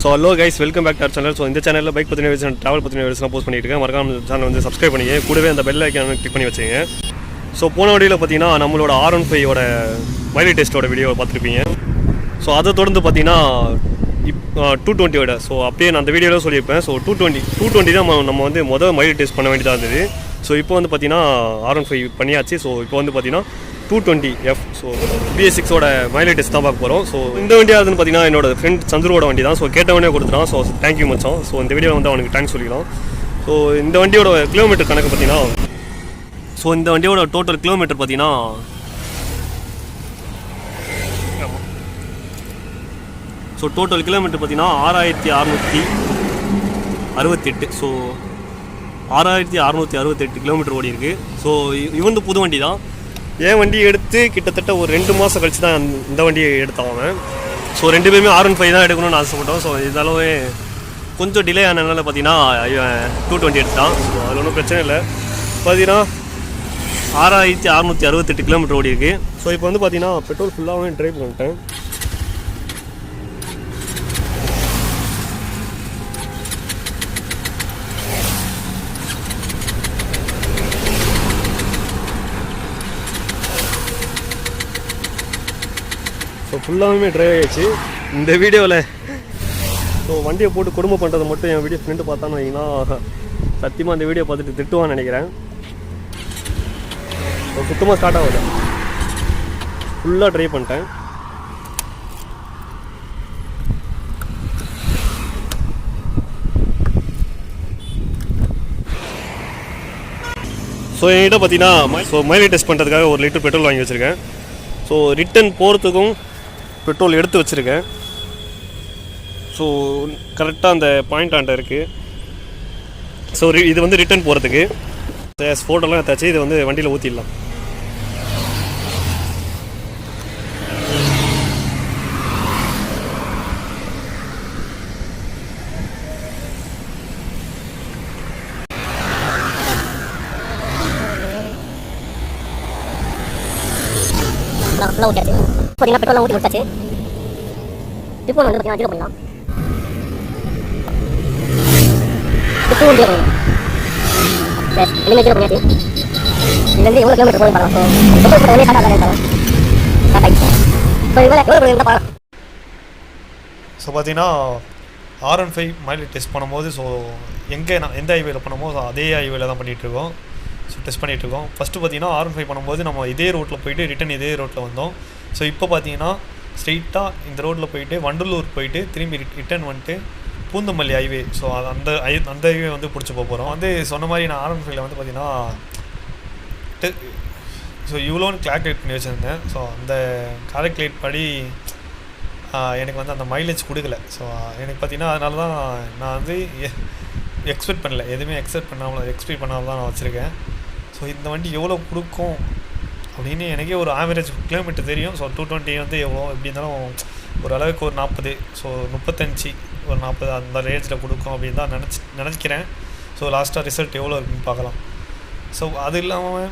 So hello guys, welcome back to our channel. So in the channel bike பத்தின videos and travel பத்தின வீடியோஸ்லாம் post பண்ணிட்டு இருக்கேன். மறக்காம சேனலை வந்து subscribe பண்ணிங்க. கூடவே அந்த bell icon click பண்ணி வச்சுங்க. ஸோ போன வீடியோவில் பார்த்தீங்கன்னா நம்மளோட R15 மைலேஜ் டெஸ்ட்டோட வீடியோ பார்த்துருப்பீங்க. ஸோ அதை தொடர்ந்து பார்த்தீங்கன்னா 220 ஸோ அப்படியே நான் அந்த வீடியோவில் சொல்லியிருப்பேன். ஸோ 220 தான் நம்ம வந்து மைலேஜ் டெஸ்ட் பண்ண வேண்டியதாக இருந்தது. ஸோ இப்போ வந்து பார்த்தீங்கன்னா R15 பண்ணியாச்சு. ஸோ இப்போ வந்து பார்த்தீங்கன்னா 220F so Bs6 mileage test தான் பார்க்க போகிறோம். ஸோ இந்த வண்டியாகுதுன்னு பார்த்தீங்கன்னா என்னோட ஃப்ரெண்ட் சந்துருவோட வண்டி தான். ஸோ கேட்டவனே கொடுத்துட்டான். ஸோ தேங்க்யூ மச்சான். ஸோ இந்த வீடியோ வந்து அவனுக்கு தேங்க்ஸ் சொல்லிக்கலாம். ஸோ இந்த வண்டியோட கிலோமீட்டர் கணக்கு பார்த்தீங்கன்னா இந்த வண்டியோட டோட்டல் கிலோமீட்டர் பார்த்தீங்கன்னா டோட்டல் கிலோமீட்டர் பார்த்தீங்கன்னா 6668. ஸோ 6668 கிலோமீட்டர் ஓடி இருக்குது. ஸோ இவன் புது வண்டி தான். என் வண்டி எடுத்து கிட்டத்தட்ட ஒரு 2 மாதம் கழிச்சு தான் இந்த வண்டியை எடுத்தவன். ஸோ 2 பேருமே R15 தான் எடுக்கணும்னு ஆசைப்பட்டோம். ஸோ இதெல்லாமே கொஞ்சம் டிலே ஆனதுனால பார்த்தீங்கன்னா 220 எடுத்தான். ஸோ அதில் ஒன்றும் பிரச்சனை இல்லை. பார்த்தீங்கன்னா 6668 கிலோமீட்டர் ஓடி இருக்குது. ஸோ இப்போ வந்து பார்த்தீங்கன்னா பெட்ரோல் ஃபுல்லாகவே ட்ரைவ் பண்ணிட்டேன். ஸோ ஃபுல்லாகவே ட்ரைவ் ஆகிடுச்சு இந்த வீடியோவில். ஸோ வண்டியை போட்டு குடும்பம் பண்ணுறதை மட்டும் என் வீடியோ ஃப்ரெண்டு பார்த்தான்னு வைங்கன்னா சத்தியமாக அந்த வீடியோ பார்த்துட்டு திட்டுவான்னு நினைக்கிறேன். ஸோ சுத்தமாக ஸ்டார்ட் ஆகுது. ஃபுல்லாக ட்ரைவ் பண்ணிட்டேன். ஸோ என்கிட்ட பார்த்தீங்கன்னா மைலேஜ் டெஸ்ட் பண்ணுறதுக்காக 1 லிட்டர் பெட்ரோல் வாங்கி வச்சுருக்கேன். ஸோ ரிட்டன் போகிறதுக்கும் பெட்ரோல் எடுத்து வச்சுருக்கேன். ஸோ கரெக்டாக அந்த பாயிண்ட் ஆண்ட இருக்குது. ஸோ இது வந்து ரிட்டன் போகிறதுக்கு ஃபோட்டோலாம் எடுத்தாச்சு. இதை வந்து வண்டியில் ஊற்றிடலாம். பார்த்தீங்கன்னா பெட்ரோலாம் ஊற்றி முடிச்சாச்சு. இப்போ வந்து பார்த்தீங்கன்னா ஜீரோ பண்ணலாம். ஜீரோ பண்ணியாச்சு. இதுலேருந்து எவ்வளோ கிலோமீட்டர் போய் பார்க்கலாம். ஸோ பெட்ரோல் ஒன்றே ஸ்டார்ட் ஆகலாம். ஸோ இவ்வளோ எவ்வளோ பார்க்கலாம். ஸோ பார்த்தீங்கன்னா R15 மைலேஜ் டெஸ்ட் பண்ணும்போது எந்த ஹைவேல பண்ணும்போது அதே ஹைவேல தான் பண்ணிகிட்ருக்கோம். ஸோ டெஸ்ட் பண்ணிகிட்ருக்கோம். ஃபஸ்ட்டு பார்த்தீங்கன்னா R15 பண்ணும்போது நம்ம இதே ரோட்டில் போயிட்டு ரிட்டன் இதே ரோட்டில் வந்தோம். ஸோ இப்போ பார்த்தீங்கன்னா ஸ்ட்ரெயிட்டாக இந்த ரோட்டில் போயிட்டு வண்டலூர் போயிட்டு திரும்பி ரிட்டன் வந்துட்டு பூந்தமல்லி ஹைவே. ஸோ அந்த ஹைவே வந்து பிடிச்சி போகிறோம். வந்து சொன்ன மாதிரி நான் R15 வந்து பார்த்தீங்கன்னா ஸோ இவ்வளோன்னு கால்குலேட் பண்ணி வச்சுருந்தேன். ஸோ அந்த கால்குலேட் படி எனக்கு வந்து அந்த மைலேஜ் கொடுக்கல. ஸோ எனக்கு பார்த்தீங்கன்னா அதனால தான் நான் வந்து எக்ஸ்பெக்ட் பண்ணல. எதுவுமே எக்ஸ்பெக்ட் பண்ணாமல் தான் நான் வச்சுருக்கேன். ஸோ இந்த வண்டி எவ்வளோ கொடுக்கும் அப்படின்னு எனக்கே ஒரு ஆவரேஜ் கிலோமீட்டர் தெரியும். ஸோ 220 வந்து எவ்வளோ எப்படி இருந்தாலும் ஒரு அளவுக்கு ஒரு 40, ஸோ 35, ஒரு 40 அந்த ரேஞ்சில் கொடுக்கும் அப்படின்னு தான் நினச்சிக்கிறேன். ஸோ லாஸ்ட்டாக ரிசல்ட் எவ்வளோ இருக்குன்னு பார்க்கலாம். ஸோ அது இல்லாமல்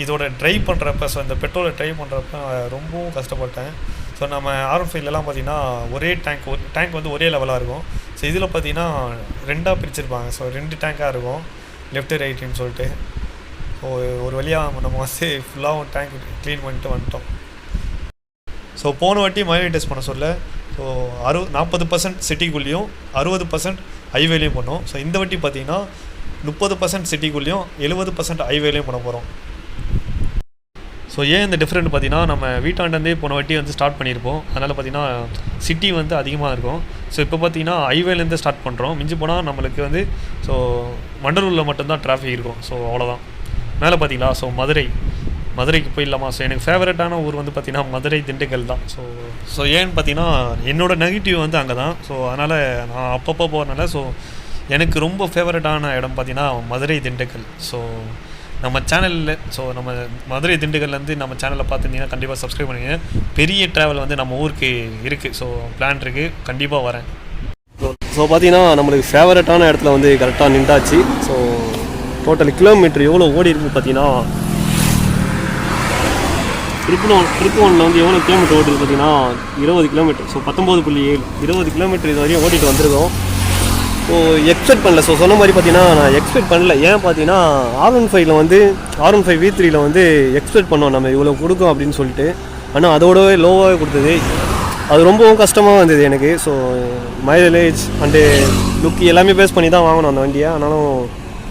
இதோட ட்ரைவ் பண்ணுறப்ப இந்த பெட்ரோலை ட்ரைவ் பண்ணுறப்ப ரொம்பவும் கஷ்டப்பட்டேன். ஸோ நம்ம R15லலாம் பார்த்திங்கன்னா ஒரே டேங்க் வந்து ஒரே லெவலாக இருக்கும். ஸோ இதில் பார்த்திங்கன்னா 2ஆக பிரிச்சிருப்பாங்க. ஸோ 2 டேங்காக இருக்கும், லெஃப்ட் ரைட்டுன்னு சொல்லிட்டு. ஸோ ஒரு வழியாக நம்ம வந்து ஃபுல்லாக டேங்க் க்ளீன் பண்ணிட்டு வந்துட்டோம். ஸோ போன வாட்டி மைலேஜ் டெஸ்ட் பண்ண சொல்ல 40% சிட்டிக்குள்ளேயும் 60% ஹைவேலையும் பண்ணோம். ஸோ இந்த வாட்டி பார்த்திங்கன்னா 30% சிட்டிக்குள்ளேயும் 70% ஹைவேலையும் பண்ண போகிறோம். ஸோ ஏன் இந்த டிஃப்ரெண்ட் பார்த்தீங்கன்னா நம்ம வீட்டாண்டே போன வாட்டி வந்து ஸ்டார்ட் பண்ணியிருப்போம். அதனால் பார்த்திங்கன்னா சிட்டி வந்து அதிகமாக இருக்கும். ஸோ இப்போ பார்த்திங்கன்னா ஹைவேலேருந்து ஸ்டார்ட் பண்ணுறோம். மிஞ்சி போனால் நம்மளுக்கு வந்து ஸோ வண்டலூரில் மட்டும்தான் டிராஃபிக் இருக்கும். ஸோ அவ்வளோதான். மேலே பார்த்தீங்களா ஸோ மதுரைக்கு போயிடலாமா. ஸோ எனக்கு ஃபேவரட்டான ஊர் வந்து பார்த்திங்கன்னா மதுரை, திண்டுக்கல் தான். ஸோ ஏன்னு பார்த்தீங்கன்னா என்னோடய நெகட்டிவ் வந்து அங்கே தான். ஸோ அதனால் நான் அப்பப்போ போகிறனால எனக்கு ரொம்ப ஃபேவரட்டான இடம் பார்த்திங்கன்னா மதுரை, திண்டுக்கல். ஸோ நம்ம சேனலில் நம்ம மதுரை, திண்டுக்கல்லேருந்து நம்ம சேனலில் பார்த்துருந்தீங்கன்னா கண்டிப்பாக சப்ஸ்கிரைப் பண்ணுங்க. பெரிய ட்ராவல் வந்து நம்ம ஊருக்கு இருக்குது. ஸோ பிளான் இருக்குது, கண்டிப்பாக வரேன். ஸோ பார்த்தீங்கன்னா நம்மளுக்கு ஃபேவரட்டான இடத்துல வந்து கரெக்டாக நின்றாச்சு. ஸோ டோட்டல் கிலோமீட்டர் எவ்வளோ ஓடி இருக்குது பார்த்தீங்கன்னா ட்ரிப் ஒன்றில் வந்து எவ்வளோ கிலோமீட்டர் ஓட்டுறது பார்த்தீங்கன்னா 20 கிலோமீட்டர். ஸோ 19.7 20 கிலோமீட்டர் இது வரையும் ஓட்டிகிட்டு வந்திருக்கோம். ஸோ எக்ஸ்பெக்ட் பண்ணல. ஸோ சொன்ன மாதிரி பார்த்தீங்கன்னா நான் எக்ஸ்பெக்ட் பண்ணல. ஏன் பார்த்தீங்கன்னா R15 வந்து R15 V3 வந்து எக்ஸ்பெக்ட் பண்ணோம் நம்ம இவ்வளோ கொடுக்கும் அப்படின்னு சொல்லிட்டு. ஆனால் அதோடவே லோவாகவே கொடுத்தது. அது ரொம்பவும் கஷ்டமாக வந்தது எனக்கு. ஸோ மைலேஜ் அண்டு லுக் எல்லாமே பேஸ் பண்ணி தான் வாங்கணும் அந்த வண்டியை. ஆனாலும்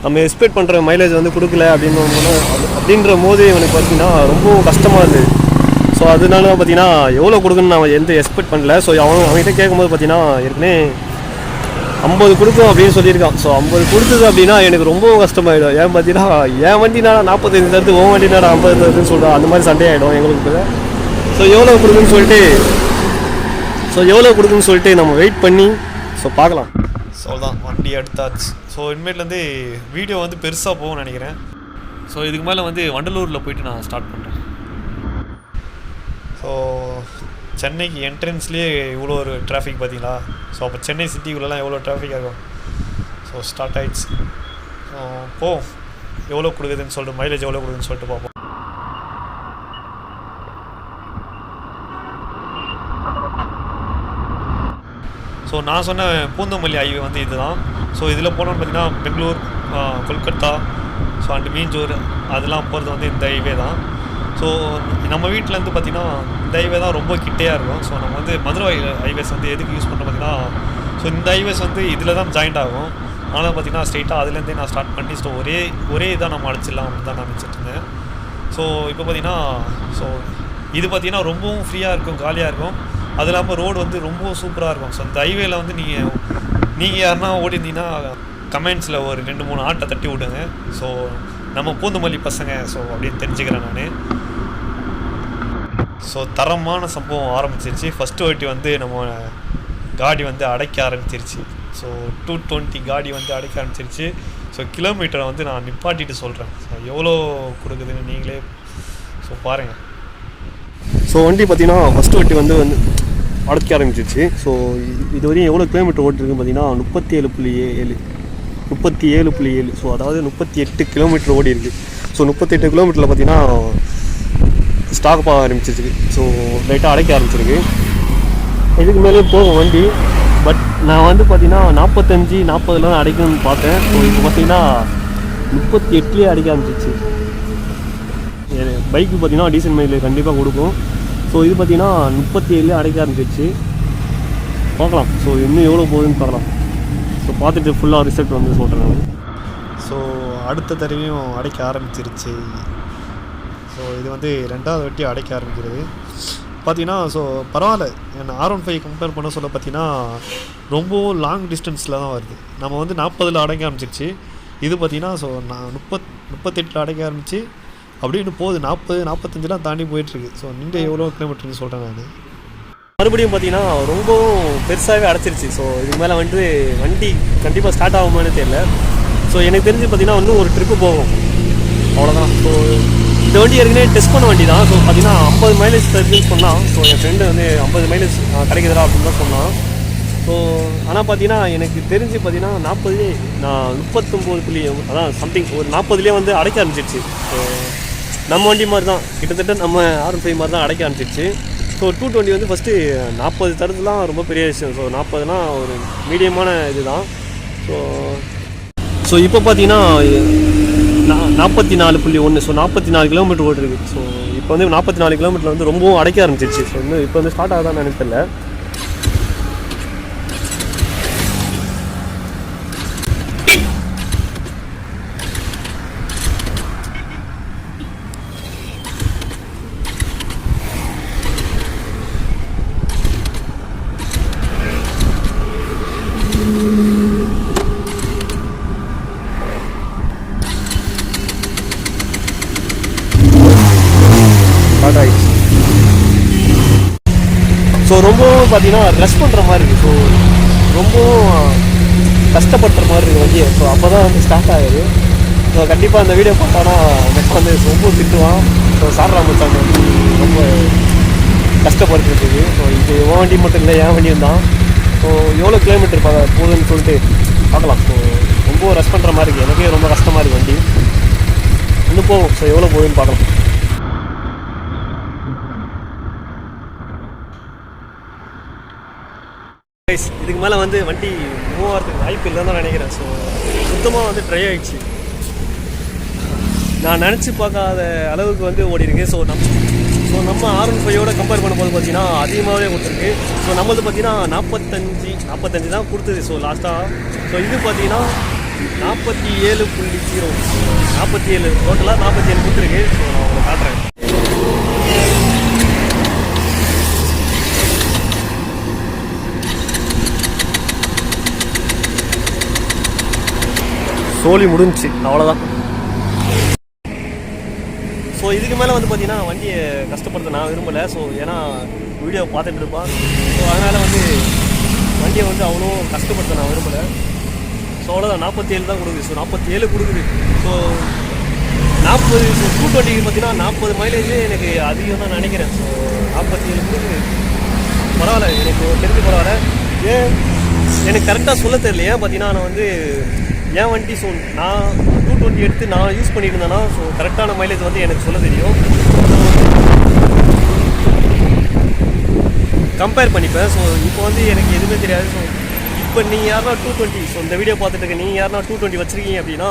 நம்ம எக்ஸ்பெக்ட் பண்ணுற மைலேஜ் வந்து கொடுக்கல அப்படின்ற போது எனக்கு பார்த்தீங்கன்னா ரொம்பவும் கஷ்டமாக இருந்தது. ஸோ அதனால பார்த்தீங்கன்னா எவ்வளோ கொடுக்குன்னு நான் எந்த எக்ஸ்பெக்ட் பண்ணல. ஸோ அவங்ககிட்ட கேட்கும்போது பார்த்தீங்கன்னா ஏற்கனவே 50 கொடுக்கும் அப்படின்னு சொல்லியிருக்கான். ஸோ 50 கொடுத்தது அப்படின்னா எனக்கு ரொம்பவும் கஷ்டமாயிடும். ஏன் பார்த்தீங்கன்னா என் வண்டினா 45 தருது, உன் வண்டினா 50 தருதுன்னு சொல்கிறேன். அந்த மாதிரி சண்டே ஆகிடும் எங்களுக்கு. ஸோ எவ்வளோ கொடுக்குன்னு சொல்லிட்டு நம்ம வெயிட் பண்ணி பார்க்கலாம். ஸோ தான் வண்டி எடுத்தாச்சு. ஸோ இனிமேட்லேருந்து வீடியோ வந்து பெருசாக போகும்னு நினைக்கிறேன். ஸோ இதுக்கு மேலே வந்து வண்டலூரில் போயிட்டு நான் ஸ்டார்ட் பண்ணுறேன். ஸோ சென்னைக்கு என்ட்ரன்ஸ்லேயே இவ்வளோ ஒரு டிராஃபிக் பார்த்தீங்களா? ஸோ அப்போ சென்னை சிட்டிக்குள்ளெலாம் எவ்வளோ டிராஃபிக் ஆகும். ஸோ ஸ்டார்ட் ஆகிடுச்சு. ஸோ எவ்வளோ கொடுக்குதுன்னு சொல்லிட்டு மைலேஜ் எவ்வளோ கொடுக்குதுன்னு சொல்லிட்டு பார்ப்போம். ஸோ நான் சொன்ன பூந்தமல்லி ஹைவே வந்து இது தான். ஸோ இதில் போனோம்னு பார்த்தீங்கன்னா பெங்களூர், கொல்கத்தா, ஸோ அண்டு மீஞ்சூர் அதெல்லாம் போகிறது வந்து இந்த ஹைவே தான். ஸோ நம்ம வீட்டிலேருந்து பார்த்திங்கன்னா இந்த ஹைவே தான் ரொம்ப கிட்டையாக இருக்கும். ஸோ நம்ம வந்து மதுரை ஹைவேஸ் வந்து எதுக்கு யூஸ் பண்ணுறோம் பார்த்திங்கன்னா, ஸோ இந்த ஹைவேஸ் வந்து இதில் தான் ஜாயிண்ட் ஆகும். ஆனால் பார்த்திங்கன்னா ஸ்ட்ரெயிட்டாக அதுலேருந்தே நான் ஸ்டார்ட் பண்ணி ஸோ ஒரே இதாக நம்ம அடிச்சிடலாம் அப்படின்னு தான் நான் நினச்சிட்டு இருந்தேன். ஸோ இப்போ பார்த்திங்கன்னா ஸோ இது பார்த்திங்கன்னா ரொம்பவும் ஃப்ரீயாக இருக்கும், காலியாக இருக்கும். அது இல்லாமல் ரோடு வந்து ரொம்ப சூப்பராக இருக்கும். ஸோ இந்த ஹைவேல வந்து நீங்கள் யாருன்னா ஓடிருந்தீங்கன்னா கமெண்ட்ஸில் ஒரு 2-3 ஆட்டை தட்டி விடுங்க. ஸோ நம்ம பூந்தமல்லி பசங்க ஸோ அப்படின்னு தெரிஞ்சுக்கிறேன் நான். ஸோ தரமான சம்பவம் ஆரம்பிச்சிருச்சு. ஃபஸ்ட்டு வாட்டி வந்து நம்ம காடி வந்து அடைக்க ஆரம்பிச்சிருச்சு. ஸோ 220 காடி வந்து அடைக்க ஆரம்பிச்சிருச்சு. ஸோ கிலோமீட்டரை வந்து நான் நிப்பாட்டிட்டு சொல்கிறேன். ஸோ எவ்வளோ கொடுக்குதுன்னு நீங்களே பாருங்கள். ஸோ வண்டி பார்த்தீங்கன்னா ஃபஸ்ட்டு வண்டி வந்து அடைக்க ஆரம்பிச்சிருச்சு. ஸோ இது வரையும் எவ்வளோ கிலோமீட்டர் ஓட்டிருக்குன்னு பார்த்தீங்கன்னா 37.7. ஸோ அதாவது 38 கிலோமீட்டர் ஓடி இருக்குது. ஸோ 38 கிலோமீட்டரில் பார்த்தீங்கன்னா ஸ்டாக் போக ஆரம்பிச்சிருக்கு. ஸோ லைட்டாக அடைக்க ஆரம்பிச்சிருக்கு. இதுக்கு மேலே போகும் வண்டி. பட் நான் வந்து பார்த்தீங்கன்னா 45-40 தான் அடைக்கணும்னு பார்த்தேன். ஸோ இப்போ பார்த்தீங்கன்னா 38 அடிக்க ஆரம்பிச்சிச்சு. பைக்கு பார்த்தீங்கன்னா டீசல் மைலேஜ் கண்டிப்பாக கொடுக்கும். ஸோ இது பார்த்தீங்கன்னா 37 அடைக்க ஆரம்பிச்சிச்சு. பார்க்கலாம். ஸோ இன்னும் எவ்வளோ போகுதுன்னு பார்க்கலாம். ஸோ பார்த்துட்டு ஃபுல்லாக ரிசல்ட் வந்து சொல்கிறேன். ஸோ அடுத்த தடவையும் அடைக்க ஆரம்பிச்சிருச்சு. ஸோ இது வந்து 2வது வாட்டி அடைக்க ஆரம்பிக்கிறது பார்த்தீங்கன்னா. ஸோ பரவாயில்ல, என்ன R15 கம்பேர் பண்ண சொல்ல பார்த்தீங்கன்னா ரொம்பவும் லாங் டிஸ்டன்ஸில் தான் வருது. நம்ம வந்து 40 அடைக்க ஆரம்பிச்சிருச்சு. இது பார்த்தீங்கன்னா ஸோ நான் 38 அடைக்க ஆரம்பிச்சு அப்படின்னு போகுது. 40-45 தாண்டி போயிட்டுருக்கு. ஸோ நீங்கள் எவ்வளோ கிலோமீட்டர்னு சொல்கிறேன் நான். மறுபடியும் பார்த்தீங்கன்னா ரொம்பவும் பெருசாகவே அடைச்சிருச்சு. ஸோ இதுக்கு மேலே வந்து வண்டி கண்டிப்பாக ஸ்டார்ட் ஆகுமான்னு தெரியல. ஸோ எனக்கு தெரிஞ்சு பார்த்தீங்கன்னா இன்னும் ஒரு ட்ரிப்பு போகும், அவ்வளோதான். ஸோ இந்த வண்டி ஏற்கனவே டெஸ்ட் பண்ண வண்டி தான். ஸோ பார்த்தீங்கன்னா 50 மைலேஜ் தருதுன்னு சொன்னான். ஸோ என் ஃப்ரெண்டு வந்து 50 மைலேஜ் கிடைக்குதுடா அப்படின்னு தான் சொன்னான். ஸோ ஆனால் பார்த்தீங்கன்னா எனக்கு தெரிஞ்சு பார்த்தீங்கன்னா 40 நான் 39 அதான் சம்திங் ஒரு 40 வந்து அடைக்க ஆரம்பிச்சிருச்சு. ஸோ நம்ம வண்டி மாதிரி தான், கிட்டத்தட்ட நம்ம R15 மாதிரி தான் அடைக்க ஆரம்பிச்சிருச்சு. ஸோ 220 வந்து ஃபஸ்ட்டு 40 தரத்துலாம் ரொம்ப பெரிய விஷயம். ஸோ 40லாம் ஒரு மீடியமான இது தான். ஸோ இப்போ பார்த்தீங்கன்னா 44.1. So 44 kilometre ஓட்டிருக்கு. ஸோ இப்போ வந்து 44 கிலோமீட்டர் வந்து ரொம்பவும் அடைக்க ஆரம்பிச்சிருச்சு. ஸோ இன்னும் இப்போ வந்து ஸ்டார்ட் ஆகுதான்னு எனக்கு தெரியல. ஸோ ரொம்பவும் பார்த்தீங்கன்னா ரெஸ்ட் பண்ணுற மாதிரி இருக்குது. ஸோ ரொம்பவும் கஷ்டப்படுற மாதிரி இருக்குது வண்டியை. ஸோ அப்போ தான் வந்து ஸ்டார்ட் ஆகுது. ஸோ கண்டிப்பாக அந்த வீடியோ பார்த்தானா எனக்கு வந்து ரொம்ப திட்டுவான். ஸோ சாரா மச்சான் வந்து ரொம்ப கஷ்டப்படுறதுக்கு. ஸோ இது உன் வண்டி மட்டும் இல்லை, என் வண்டியும் தான். ஸோ எவ்வளோ கிலோமீட்டர் போகுதுன்னு சொல்லிட்டு பார்க்கலாம். ஸோ ரொம்ப ரெஸ்ட் பண்ணுற மாதிரி இருக்குது. எனக்கே ரொம்ப கஷ்டமாக இருக்குது வண்டி. இன்னும் போகும். ஸோ எவ்வளோ போகுதுன்னு பார்க்கலாம். கைஸ், இதுக்கு மேலே வந்து வண்டி மூவ் ஆகிறதுக்கு வாய்ப்பு இல்லைன்னு தான் நினைக்கிறேன். ஸோ சுத்தமாக வந்து ட்ரை ஆகிடுச்சு. நான் நினச்சி பார்க்காத அளவுக்கு வந்து ஓடி இருக்கு. ஸோ நம்ம R15 கம்பேர் பண்ணும்போது பார்த்தீங்கன்னா அதிகமாகவே கொடுத்துருக்கு. ஸோ நம்மளது பார்த்தீங்கன்னா 45 தான் கொடுத்தது. ஸோ லாஸ்ட்டாக இது பார்த்தீங்கன்னா 47.0 47 டோட்டலாக 47 கொடுத்துருக்கு. ஸோ நான் உங்களுக்கு காட்டுறேன். சோலி முடிஞ்சிச்சு, அவ்வளோதான். ஸோ இதுக்கு மேலே வந்து பார்த்தீங்கன்னா வண்டியை கஷ்டப்படுத்த நான் விரும்பலை. ஸோ ஏன்னா வீடியோ பார்த்துட்டு இருப்பான். ஸோ அதனால் வந்து வண்டியை வந்து அவ்வளோ கஷ்டப்படுத்த நான் விரும்பலை. ஸோ அவ்வளோதான், 47 தான் கொடுக்குது. ஸோ 47 கொடுக்குது. ஸோ 40 220 பார்த்தீங்கன்னா 40 மைலேஜ் எனக்கு அதிகம் தான் நினைக்கிறேன். ஸோ 47 கொடுக்குது, பரவாயில்ல, எனக்கு தெரிஞ்சு பரவாயில்ல. ஏன் எனக்கு கரெக்டாக சொல்ல தெரியலையே பார்த்தீங்கன்னா நான் வந்து என் வண்டி ஸோ நான் 220 எடுத்து நான் யூஸ் பண்ணிட்டு இருந்தேன்னா ஸோ கரெக்டான மைலேஜ் வந்து எனக்கு சொல்ல தெரியும். கம்பேர் பண்ணிப்பேன். ஸோ இப்போ வந்து எனக்கு எதுவுமே தெரியாது. ஸோ இப்போ நீங்கள் யாருனா 220 ஸோ இந்த வீடியோ பார்த்துட்டு இருக்க நீங்கள் யாருனா 220 வச்சுருக்கீங்க அப்படின்னா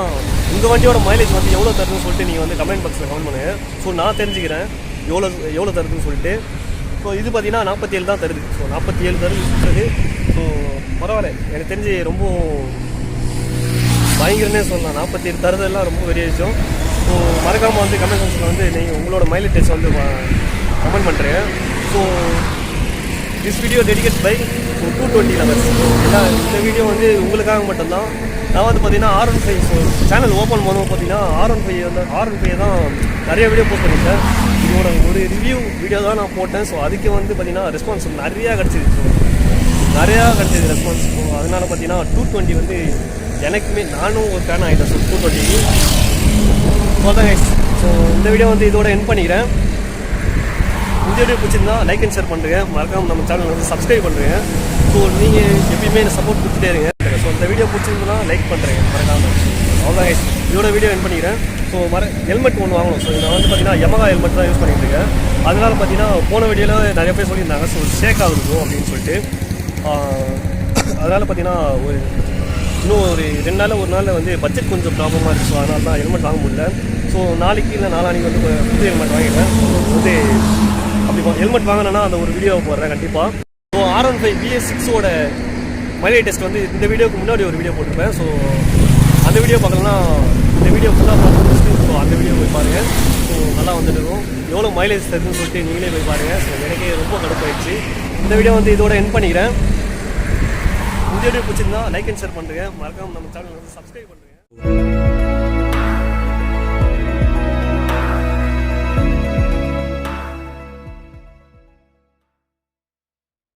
உங்கள் வண்டியோட மைலேஜ் வந்து எவ்வளோ தருதுன்னு சொல்லிட்டு நீங்கள் வந்து கமெண்ட் பாக்ஸில் கமெண்ட் பண்ணுங்கள். ஸோ நான் தெரிஞ்சுக்கிறேன் எவ்வளோ தருதுன்னு சொல்லிட்டு. ஸோ இது பார்த்தீங்கன்னா 47 தான் தருது. ஸோ 47 தருது. ஸோ பரவாயில்ல, எனக்கு தெரிஞ்சு ரொம்ப பயங்கரனே சொல்லலாம். 47 தரதெல்லாம் ரொம்ப பெரிய விஷயம். ஸோ மறக்காமல் வந்து கமெண்ட் செக்ஷனில் வந்து நீங்கள் உங்களோட மைலேஜ் டெஸ்ட் வந்து கமெண்ட் பண்ணுறேன். So this video dedicate by 220 lovers. ஏன்னா இந்த வீடியோ வந்து உங்களுக்காக மட்டும்தான். நான் வந்து பார்த்தீங்கன்னா R15 ஸோ சேனல் ஓப்பன் பண்ணுவோம் பார்த்தீங்கன்னா R15 தான் நிறைய வீடியோ போஸ்ட் பண்ணியிருக்கேன். இதோட ஒரு ரிவ்யூ வீடியோ தான் நான் போட்டேன். ஸோ அதுக்கு வந்து பார்த்தீங்கன்னா ரெஸ்பான்ஸ் நிறையா கிடச்சிது. ஸோ நிறையா கிடச்சிது ரெஸ்பான்ஸ். ஸோ அதனால் பார்த்தீங்கன்னா 220 வந்து எனக்குமே நானும் ஒரு ஃபேன் ஆகிட்டேன். ஸோ 220 அதான் கைஸ். ஸோ இந்த வீடியோ வந்து இதோட எண்ட் பண்ணிக்கிறேன். இந்த வீடியோ பிடிச்சிருந்தா லைக் அண்ட் ஷேர் பண்ணுறேன். மறக்காமல் நம்ம சேனல் வந்து சப்ஸ்கிரைப் பண்ணுறேன். ஸோ நீங்கள் எப்பயுமே என்ன சப்போர்ட் கொடுத்துட்டே இருங்க. ஸோ இந்த வீடியோ பிடிச்சிருந்தா லைக் பண்ணுறேன் மறக்காமல். அவ்வளோதான் கைஸ், இதோட வீடியோ எண்ட் பண்ணிக்கிறேன். ஸோ ஹெல்மெட் ஒன்று வாங்கணும். ஸோ நான் வந்து பார்த்தீங்கன்னா Yamaha ஹெல்மெட் தான் யூஸ் பண்ணிட்டு இருக்கேன். அதனால பார்த்தீங்கன்னா போன வீடியோவில் நிறைய பேர் சொல்லியிருந்தாங்க ஸோ ஷேக் ஆகுது அப்படின்னு சொல்லிட்டு. அதனால் பார்த்தீங்கன்னா இன்னும் ஒரு 2 நாளில் ஒரு நாளில் வந்து பட்ஜெட் கொஞ்சம் ப்ராப்ளமாக இருக்குது. ஸோ அதனால தான் ஹெல்மெட் வாங்க முடியல. ஸோ நாளைக்கு இல்லை நாளானிக்கு வந்து புது ஹெல்மெட் வாங்கிடுறேன். வந்து அப்படி ஹெல்மெட் வாங்கினேன்னா அந்த ஒரு வீடியோ போடுறேன் கண்டிப்பாக. So R15 Bs6 mileage test வந்து இந்த வீடியோக்கு முன்னாடி ஒரு வீடியோ போட்டிருப்பேன். ஸோ அந்த வீடியோ பார்க்கலன்னா இந்த வீடியோ ஃபுல்லாக பார்த்து ஸோ அந்த வீடியோ போய் பாருங்கள். ஸோ நல்லா வந்துட்டு இருக்கும். எவ்வளோ மைலேஜ் தருதுன்னு சொல்லிட்டு நீங்களே போய் பாருங்கள். ஸோ எனக்கே ரொம்ப கடுப்பாயிடுச்சு. இந்த வீடியோ வந்து இதோட எண்ட் பண்ணிக்கிறேன். இந்த வீடியோ பிடிச்சிருந்தா லைக் அண்ட் ஷேர் பண்ணுறேன். மறக்காமல் நம்ம சேனல் வந்து சப்ஸ்கிரைப் பண்ணுறேன்.